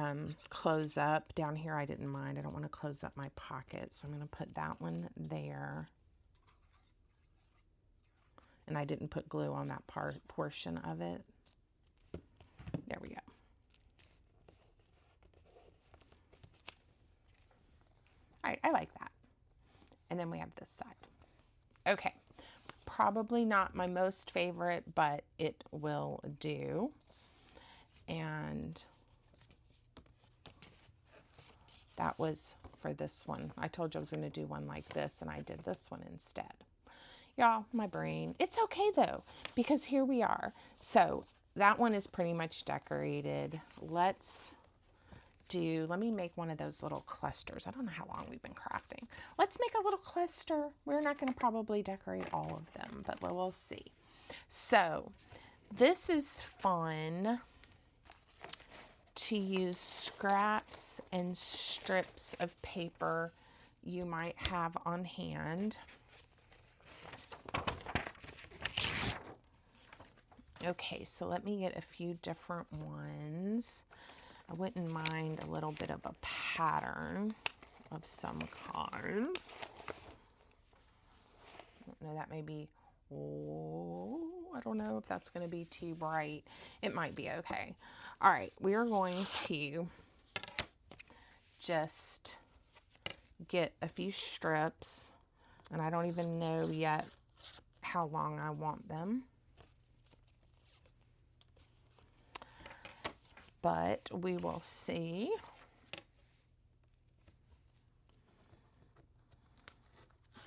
close up. Down here I didn't mind. I don't want to close up my pocket, so I'm going to put that one there. And I didn't put glue on that portion of it. There we go. All right, I like that. And then we have this side. Okay, probably not my most favorite, but it will do. And that was for this one. I told you I was going to do one like this, and I did this one instead. Y'all, my brain. It's okay though, because here we are. So that one is pretty much decorated. Let me make one of those little clusters. I don't know how long we've been crafting. Let's make a little cluster. We're not going to probably decorate all of them, but we'll see. So this is fun to use scraps and strips of paper you might have on hand. Okay, so let me get a few different ones. I wouldn't mind a little bit of a pattern of some kind. No, that may be, oh, I don't know if that's going to be too bright. It might be okay. All right, we are going to just get a few strips, and I don't even know yet how long I want them. But we will see.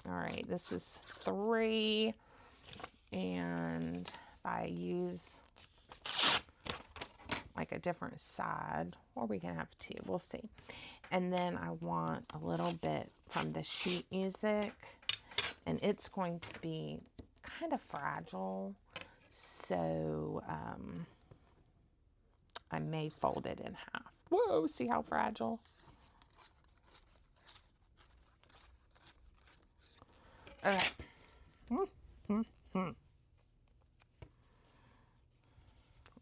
All right, this is 3, and if I use like a different side, or we can have 2, we'll see. And then I want a little bit from the sheet music, and it's going to be kind of fragile, so I may fold it in half. Whoa, see how fragile? Okay.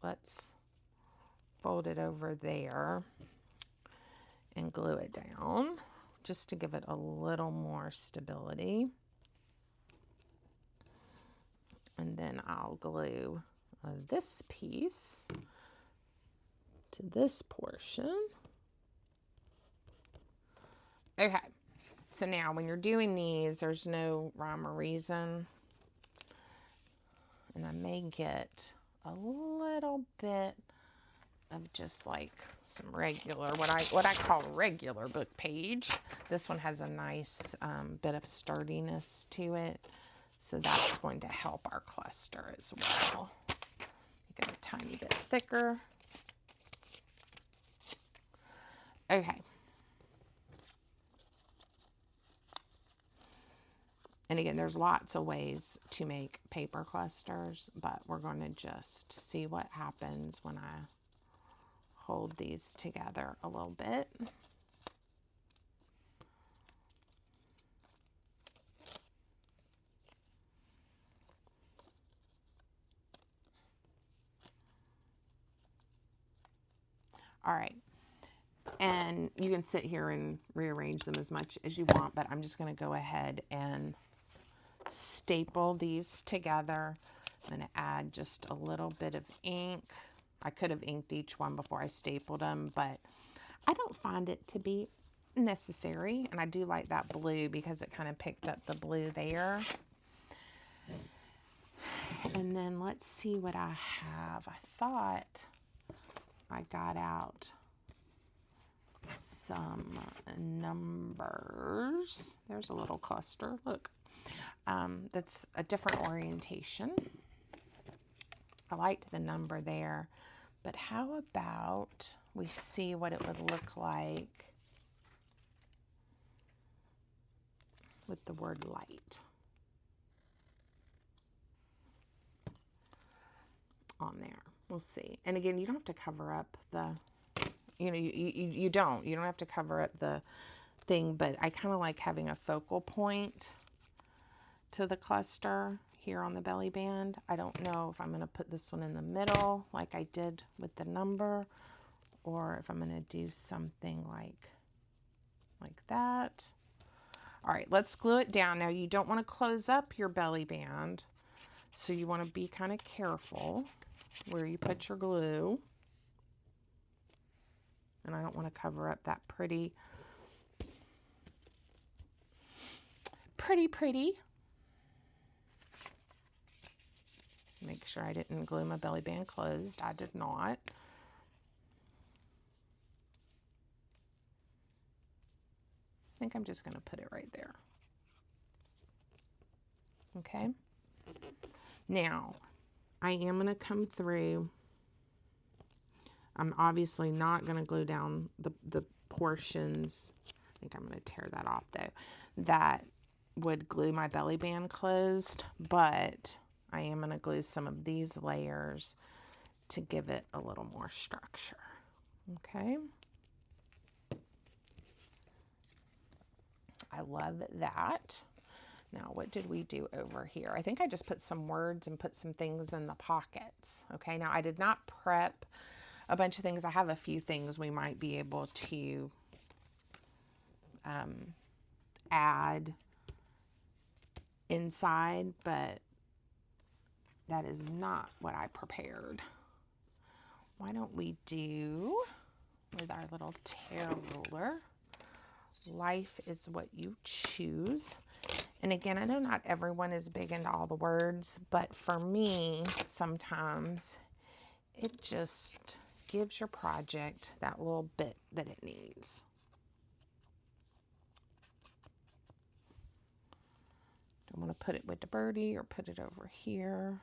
Let's fold it over there and glue it down just to give it a little more stability. And then I'll glue this piece to this portion. Okay, so now when you're doing these, there's no rhyme or reason. And I may get a little bit of just like some regular, what I call regular book page. This one has a nice bit of sturdiness to it, so that's going to help our cluster as well. Make it a tiny bit thicker. Okay. And again, there's lots of ways to make paper clusters, but we're going to just see what happens when I hold these together a little bit. All right. And you can sit here and rearrange them as much as you want, but I'm just going to go ahead and staple these together. I'm going to add just a little bit of ink. I could have inked each one before I stapled them, but I don't find it to be necessary. And I do like that blue because it kind of picked up the blue there. And then let's see what I have. I thought I got out some numbers. There's a little cluster, look. That's a different orientation. I liked the number there, but how about we see what it would look like with the word light on there. We'll see. And again, you don't have to cover up the, you don't have to cover up the thing, but I kind of like having a focal point to the cluster here on the belly band. I don't know if I'm going to put this one in the middle like I did with the number, or if I'm going to do something like that. All right, let's glue it down. Now you don't want to close up your belly band, so you want to be kind of careful where you put your glue. And I don't want to cover up that pretty. Make sure I didn't glue my belly band closed. I did not. I think I'm just going to put it right there. Okay. Now, I am going to come through. I'm obviously not going to glue down the portions. I think I'm going to tear that off though. That would glue my belly band closed, but I am going to glue some of these layers to give it a little more structure. Okay. I love that. Now, what did we do over here? I think I just put some words and put some things in the pockets. Okay, now I did not prep a bunch of things. I have a few things we might be able to add inside, but that is not what I prepared. Why don't we do, with our little tear ruler, life is what you choose. And again, I know not everyone is big into all the words, but for me, sometimes it just gives your project that little bit that it needs. Don't want to put it with the birdie or put it over here.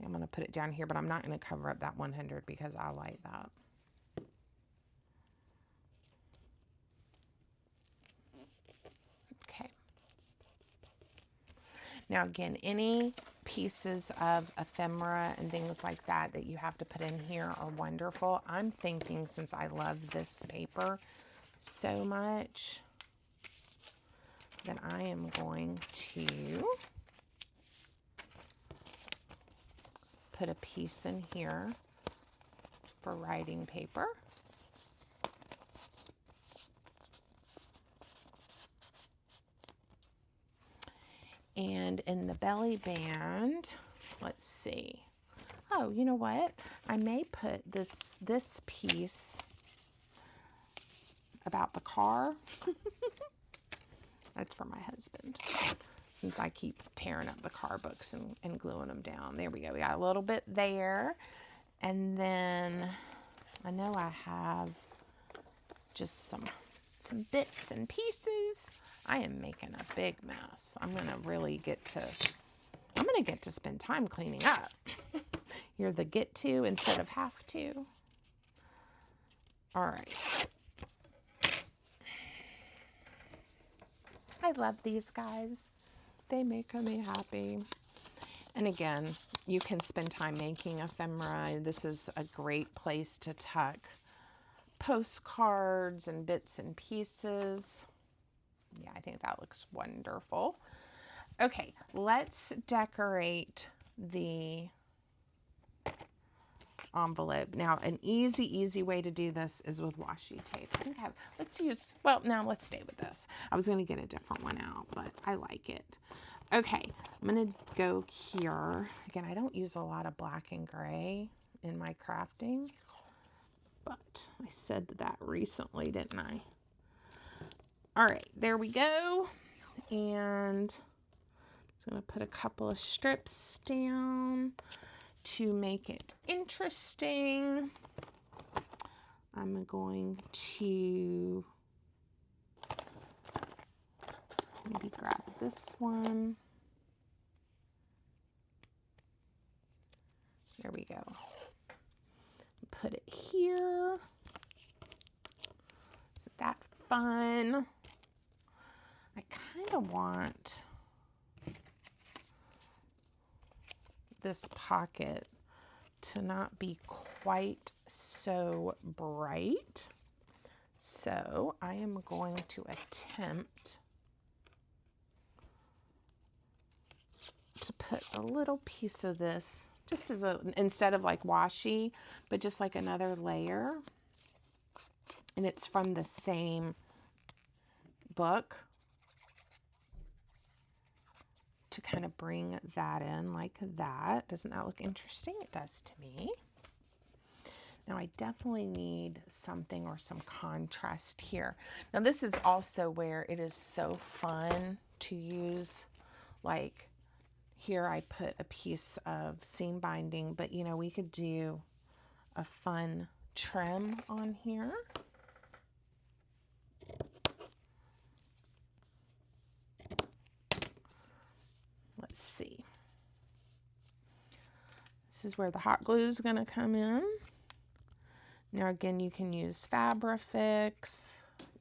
I'm going to put it down here, but I'm not going to cover up that 100 because I like that. Okay. Now again, any pieces of ephemera and things like that that you have to put in here are wonderful. I'm thinking, since I love this paper so much, that I am going to put a piece in here for writing paper. And in the belly band, let's see. Oh, you know what? I may put this piece about the car. That's for my husband, since I keep tearing up the car books and gluing them down. There we go. We got a little bit there. And then I know I have just some bits and pieces. I am making a big mess. I'm going to get to spend time cleaning up. You're the get to instead of have to. All right. I love these guys. They make me happy. And again, you can spend time making ephemera. This is a great place to tuck postcards and bits and pieces. Yeah, I think that looks wonderful. Okay, let's decorate the envelope. Now, an easy way to do this is with washi tape. I think let's stay with this. I was going to get a different one out, but I like it. Okay, I'm going to go here. Again, I don't use a lot of black and gray in my crafting, but I said that recently, didn't I? All right, there we go. And I'm going to put a couple of strips down to make it interesting. I'm going to maybe grab this one. There we go. Put it here. Isn't that fun? I kind of want this pocket to not be quite so bright. So I am going to attempt to put a little piece of this just as instead of like washi, but just like another layer. And it's from the same book, to kind of bring that in like that. Doesn't that look interesting? It does to me. Now I definitely need something or some contrast here. Now this is also where it is so fun to use, like here I put a piece of seam binding, but you know, we could do a fun trim on here. Let's see. This is where the hot glue is going to come in. Now again, you can use Fabrifix.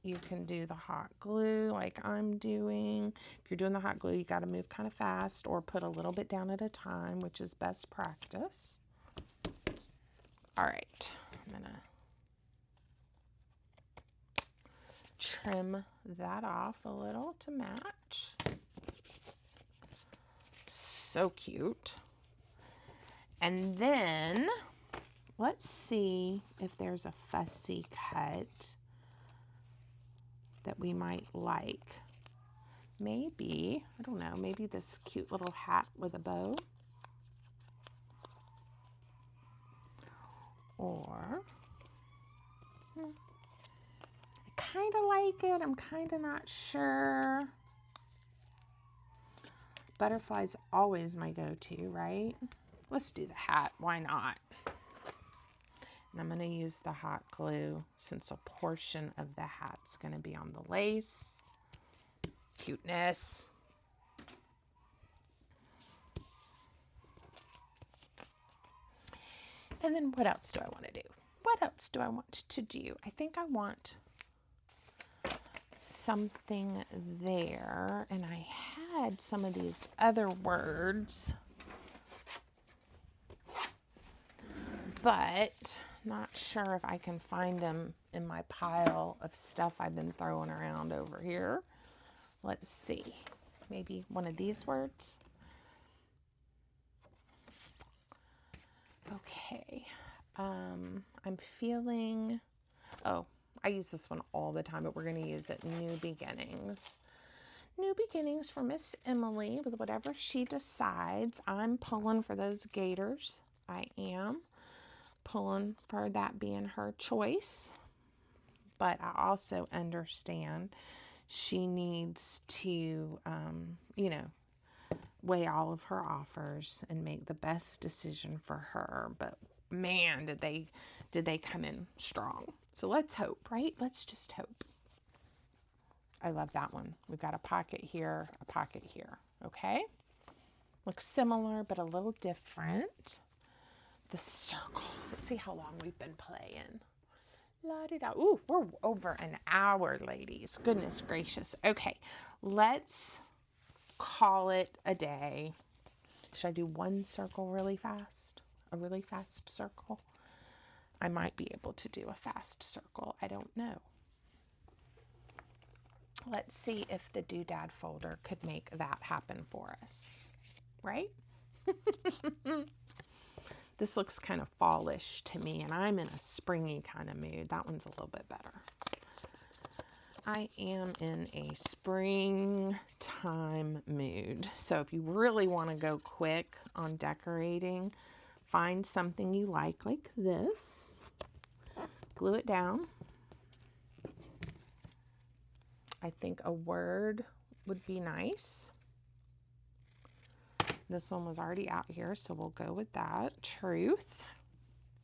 You can do the hot glue like I'm doing. If you're doing the hot glue, you got to move kind of fast or put a little bit down at a time, which is best practice. All right, I'm going to trim that off a little to match. So cute. And then let's see if there's a fussy cut that we might like. Maybe, I don't know, maybe this cute little hat with a bow. Or, I kind of like it. I'm kind of not sure. Butterfly's always my go-to, right? Let's do the hat. Why not? And I'm going to use the hot glue since a portion of the hat's going to be on the lace. Cuteness. And then what else do I want to do? What else do I want to do? I think I want something there. And I had some of these other words, but not sure if I can find them in my pile of stuff I've been throwing around over here. Let's see. Maybe one of these words. Okay. I'm feeling, I use this one all the time, but we're going to use it. New beginnings. New beginnings for Miss Emily with whatever she decides. I'm pulling for those gators. I am pulling for that being her choice. But I also understand she needs to, weigh all of her offers and make the best decision for her. But man, did they come in strong. So let's hope, right? Let's just hope. I love that one. We've got a pocket here, a pocket here. Okay. Looks similar, but a little different. The circles. Let's see how long we've been playing. La-di-da. Ooh, we're over an hour, ladies. Goodness gracious. Okay, let's call it a day. Should I do one circle really fast? A really fast circle? I might be able to do a fast circle. I don't know. Let's see if the doodad folder could make that happen for us. Right? This looks kind of fallish to me, and I'm in a springy kind of mood. That one's a little bit better. I am in a springtime mood. So if you really want to go quick on decorating, find something you like this. Glue it down. I think a word would be nice. This one was already out here, so we'll go with that. Truth.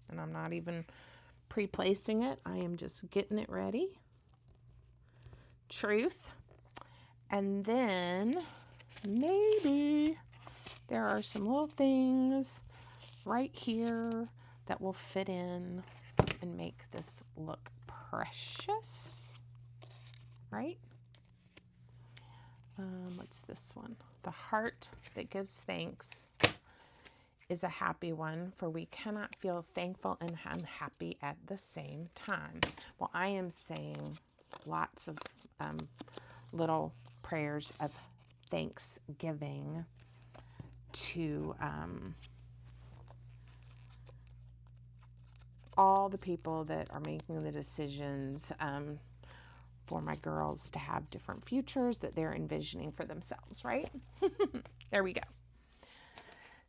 And I'm not even pre-placing it. I am just getting it ready. Truth. And then maybe there are some little things right here that will fit in and make this look precious. Right? What's this one? The heart that gives thanks is a happy one, for we cannot feel thankful and unhappy at the same time. Well, I am saying lots of little prayers of thanksgiving to all the people that are making the decisions for my girls to have different futures that they're envisioning for themselves, right? There we go.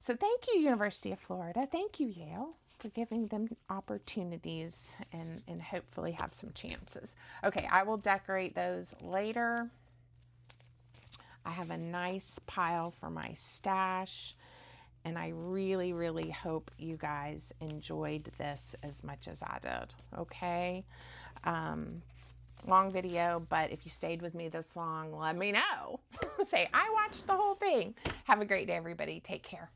So thank you, University of Florida. Thank you, Yale, for giving them opportunities and hopefully have some chances. Okay, I will decorate those later. I have a nice pile for my stash, and I really, really hope you guys enjoyed this as much as I did, okay? Long video, but if you stayed with me this long, let me know. Say, I watched the whole thing. Have a great day, everybody. Take care.